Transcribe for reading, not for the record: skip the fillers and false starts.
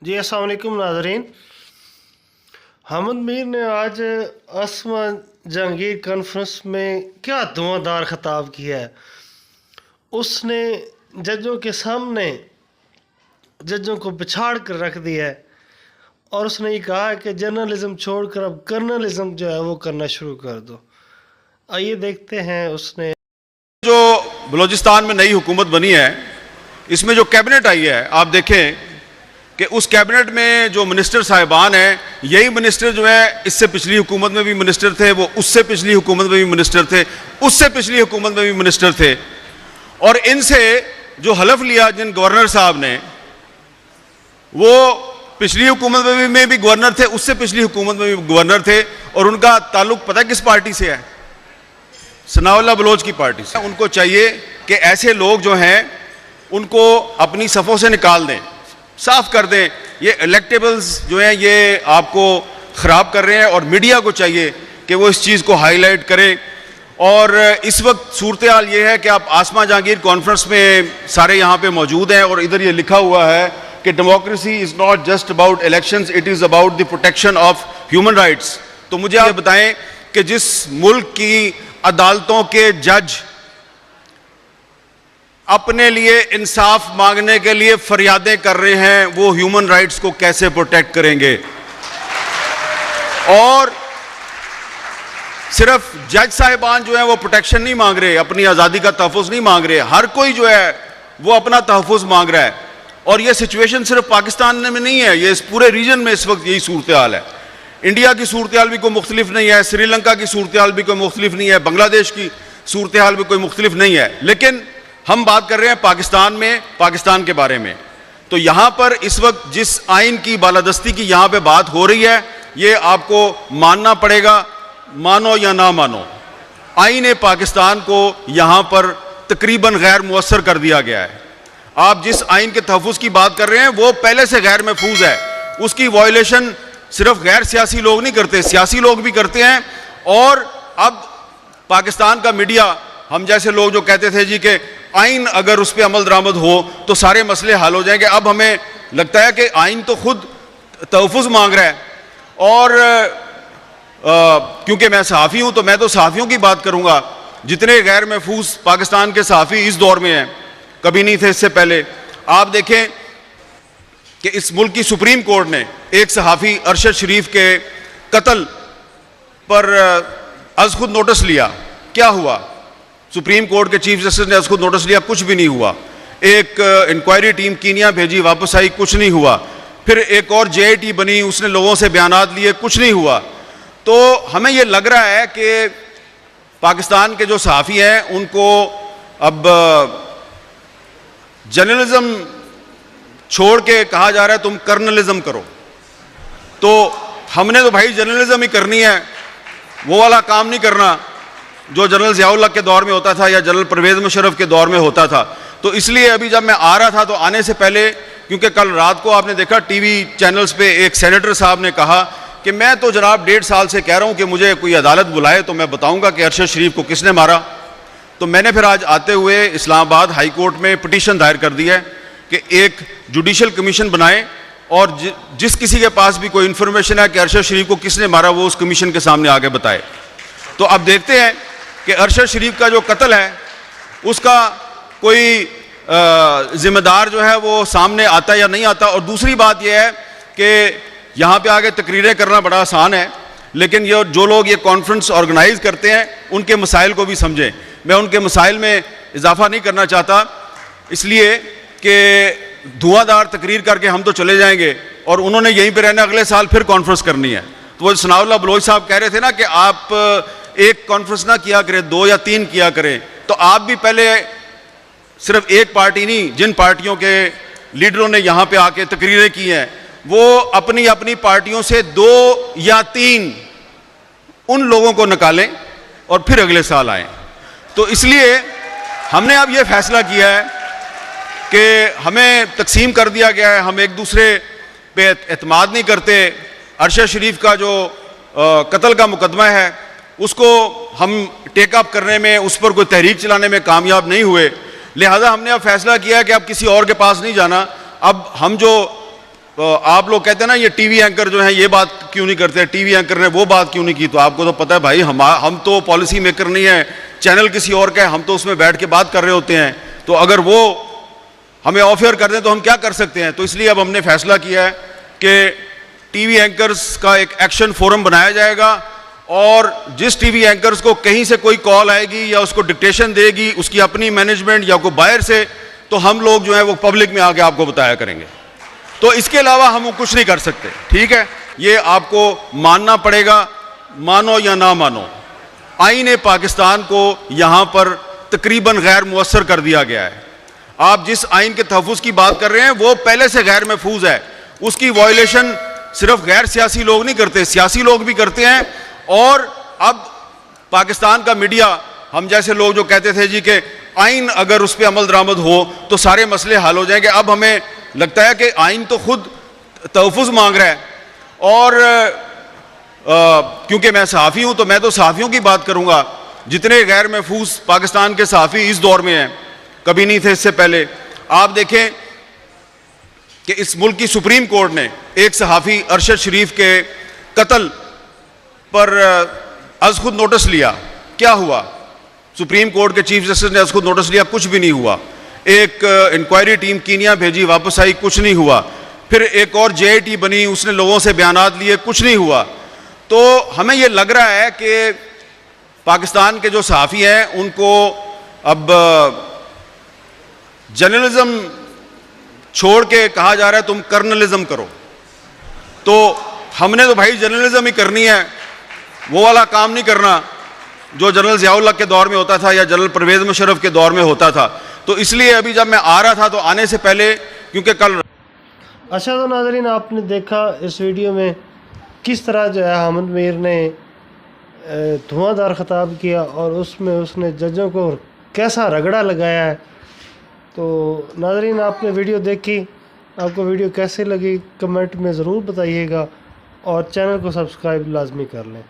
जी अस्सलाम वालेकुम नाज़रीन। हमद मीर ने आज असमा जहांगीर कॉन्फ्रेंस में क्या धुआंधार खिताब किया है। उसने जजों के सामने जजों को बिछाड़ कर रख दिया है और उसने ये कहा है कि जर्नलिज्म छोड़कर अब कर्नलिज्म जो है वो करना शुरू कर दो। आइए देखते हैं उसने जो बलूचिस्तान में नई हुकूमत बनी है, इसमें जो कैबिनेट आई है, आप देखें कि उस कैबिनेट में जो मिनिस्टर साहिबान हैं, यही मिनिस्टर जो है इससे पिछली हुकूमत में भी मिनिस्टर थे, वो उससे पिछली हुकूमत में भी मिनिस्टर थे, उससे पिछली हुकूमत में भी मिनिस्टर थे। और इनसे जो हलफ लिया जिन गवर्नर साहब ने, वो पिछली हुकूमत में भी गवर्नर थे, उससे पिछली हुकूमत में भी गवर्नर थे, और उनका ताल्लुक पता है किस पार्टी से है? सनाउल्लाह बलोच की पार्टी से। उनको चाहिए कि ऐसे लोग जो हैं उनको अपनी सफ़ों से निकाल दें, साफ कर दें। ये इलेक्टेबल्स जो हैं ये आपको ख़राब कर रहे हैं, और मीडिया को चाहिए कि वो इस चीज़ को हाईलाइट करे। और इस वक्त सूरत हाल ये है कि आप आसमा जहांगीर कॉन्फ्रेंस में सारे यहाँ पे मौजूद हैं, और इधर ये लिखा हुआ है कि democracy is not just about elections, it is about the protection of human rights. तो मुझे आप बताएं कि जिस मुल्क की अदालतों के जज अपने लिए इंसाफ मांगने के लिए फरियादें कर रहे हैं, वो ह्यूमन राइट्स को कैसे प्रोटेक्ट करेंगे? और सिर्फ जज साहिबान जो है वो प्रोटेक्शन नहीं मांग रहे, अपनी आज़ादी का तहफ़्फ़ुज़ नहीं मांग रहे, हर कोई जो है वो अपना तहफ़्फ़ुज़ मांग रहा है। और ये सिचुएशन सिर्फ पाकिस्तान में नहीं है, ये इस पूरे रीजन में इस वक्त यही सूरत हाल है। इंडिया की सूरत हाल भी कोई मुख्तलिफ नहीं है, श्रीलंका की सूरत हाल भी कोई मुख्तलिफ नहीं है, बांग्लादेश की सूरत हाल भी कोई मुख्तलिफ नहीं है। लेकिन हम बात कर रहे हैं पाकिस्तान में, पाकिस्तान के बारे में। तो यहाँ पर इस वक्त जिस आइन की बालादस्ती की यहाँ पे बात हो रही है, ये आपको मानना पड़ेगा, मानो या ना मानो। आइन पाकिस्तान को यहाँ पर तकरीबन गैर मुअस्सर कर दिया गया है। आप जिस आइन के तहफ़्फ़ुज़ की बात कर रहे हैं वो पहले से गैर महफूज है, उसकी वायलेशन सिर्फ गैर सियासी लोग नहीं करते, सियासी लोग भी करते हैं। और अब पाकिस्तान का मीडिया, हम जैसे लोग जो कहते थे जी कि आइन अगर उस पर अमल दरामद हो तो सारे मसले हल हो जाएंगे, अब हमें लगता है कि आइन तो खुद तहफ़्फ़ुज़ मांग रहा है। और क्योंकि मैं सहाफ़ी हूँ तो मैं तो सहाफ़ियों की बात करूँगा। जितने गैर महफूज पाकिस्तान के सहाफ़ी इस दौर में हैं, कभी नहीं थे इससे पहले। आप देखें कि इस मुल्क की सुप्रीम कोर्ट ने एक सहाफ़ी अरशद शरीफ के कत्ल पर अज़ खुद नोटिस लिया। क्या हुआ? सुप्रीम कोर्ट के चीफ जस्टिस ने अज़ खुद नोटिस लिया, कुछ भी नहीं हुआ। एक इंक्वायरी टीम कीनिया भेजी, वापस आई, कुछ नहीं हुआ। फिर एक और JIT बनी, उसने लोगों से बयानात लिए, कुछ नहीं हुआ। तो हमें ये लग रहा है कि पाकिस्तान के जो सहाफ़ी हैं उनको अब जर्नलिज्म छोड़ के कहा जा रहा है तुम कर्नलिज्म करो। तो हमने तो भाई जर्नलिज्म ही करनी है, वो वाला काम नहीं करना जो जनरल ज़ियाउल हक के दौर में होता था या जनरल परवेज़ मुशर्रफ के दौर में होता था। तो इसलिए अभी जब मैं आ रहा था तो आने से पहले, क्योंकि कल रात को आपने देखा टीवी चैनल्स पे एक सेनेटर साहब ने कहा कि मैं तो जनाब 1.5 साल से कह रहा हूँ कि मुझे कोई अदालत बुलाए तो मैं बताऊँगा कि अरशद शरीफ को किसने मारा। तो मैंने फिर आज आते हुए इस्लामाबाद हाई कोर्ट में पिटीशन दायर कर दी है कि एक जुडिशल कमीशन बनाए, और जिस किसी के पास भी कोई इन्फॉर्मेशन है कि अरशद शरीफ को किसने मारा वो उस कमीशन के सामने आगे बताए। तो अब देखते हैं कि अरशद शरीफ का जो कत्ल है उसका कोई जिम्मेदार जो है वो सामने आता या नहीं आता। और दूसरी बात यह है कि यहाँ पे आगे तकरीरें करना बड़ा आसान है, लेकिन ये जो लोग ये कॉन्फ्रेंस ऑर्गेनाइज करते हैं उनके मसाइल को भी समझें। मैं उनके मसाइल में इजाफा नहीं करना चाहता, इसलिए कि धुआंधार तकरीर करके हम तो चले जाएंगे और उन्होंने यहीं पे रहना, अगले साल फिर कॉन्फ्रेंस करनी है। तो वो सनाउल्लाह बलोच साहब कह रहे थे ना कि आप एक कॉन्फ्रेंस ना किया करें, 2 या 3 किया करें। तो आप भी पहले सिर्फ एक पार्टी नहीं, जिन पार्टियों के लीडरों ने यहाँ पे आके तकरीरें की हैं, वो अपनी अपनी पार्टियों से 2 या 3 उन लोगों को निकालें और फिर अगले साल आएँ। तो इसलिए हमने अब ये फैसला किया है कि हमें तकसीम कर दिया गया है, हम एक दूसरे पे एतमाद नहीं करते। अरशद शरीफ का जो कत्ल का मुकदमा है उसको हम टेक अप करने में, उस पर कोई तहरीक चलाने में कामयाब नहीं हुए, लिहाजा हमने अब फैसला किया है कि अब किसी और के पास नहीं जाना। अब हम जो तो आप लोग कहते हैं ना ये टीवी एंकर जो है ये बात क्यों नहीं करते, टीवी एंकर ने वो बात क्यों नहीं की, तो आपको तो पता है भाई हम तो पॉलिसी मेकर नहीं है, चैनल किसी और का है, हम तो उसमें बैठ के बात कर रहे होते हैं। तो अगर वो हमें ऑफर कर दें तो हम क्या कर सकते हैं। तो इसलिए अब हमने फैसला किया है कि टीवी एंकर्स का एक एक्शन फोरम बनाया जाएगा और जिस टीवी एंकर्स को कहीं से कोई कॉल आएगी या उसको डिक्टेशन देगी उसकी अपनी मैनेजमेंट या कोई बाहर से, तो हम लोग जो है वो पब्लिक में आके आपको बताया करेंगे। तो इसके अलावा हम कुछ नहीं कर सकते, ठीक है। ये आपको मानना पड़ेगा, मानो या ना मानो। आईन पाकिस्तान को यहां पर तकरीबन गैर मुअस्सर कर दिया गया है। आप जिस आइन के तहफ़्फ़ुज़ की बात कर रहे हैं वो पहले से गैर महफूज है। उसकी वायलेशन सिर्फ गैर सियासी लोग नहीं करते, सियासी लोग भी करते हैं। और अब पाकिस्तान का मीडिया, हम जैसे लोग जो कहते थे जी कि आइन अगर उस पर अमल दरामद हो तो सारे मसले हल हो जाएंगे, अब हमें लगता है कि आइन तो खुद तहफ़्फ़ुज़ मांग रहा है। और क्योंकि मैं सहाफ़ी हूं तो मैं तो सहाफ़ियों की बात करूंगा। जितने गैर महफूज पाकिस्तान के सहाफ़ी इस दौर में हैं, कभी नहीं थे इससे पहले। आप देखें कि इस मुल्क की सुप्रीम कोर्ट ने एक सहाफ़ी अरशद शरीफ के कत्ल पर अज़ खुद नोटिस लिया। क्या हुआ? सुप्रीम कोर्ट के चीफ जस्टिस ने अज़ खुद नोटिस लिया, कुछ भी नहीं हुआ। एक इंक्वायरी टीम कीनिया भेजी, वापस आई, कुछ नहीं हुआ। फिर एक और JIT बनी, उसने लोगों से बयानात लिए, कुछ नहीं हुआ। तो हमें ये लग रहा है कि पाकिस्तान के जो सहाफ़ी हैं उनको अब जर्नलिज्म छोड़ के कहा जा रहा है तुम कर्नलिज्म करो। तो हमने तो भाई जर्नलिज्म ही करनी है, वो वाला काम नहीं करना जो जनरल ज़ियाउल हक के दौर में होता था या जनरल परवेज़ मुशर्रफ के दौर में होता था। तो इसलिए अभी जब मैं आ रहा था तो आने से पहले, क्योंकि कल अच्छा, तो नाज़रीन आपने देखा इस वीडियो में किस तरह जो है हामिद मीर ने धुआंधार ख़िताब किया और उसमें उसने जजों को कैसा रगड़ा लगाया है। तो नाज़रीन आपने वीडियो देखी, आपको वीडियो कैसी लगी कमेंट में ज़रूर बताइएगा और चैनल को सब्सक्राइब लाजमी कर लें।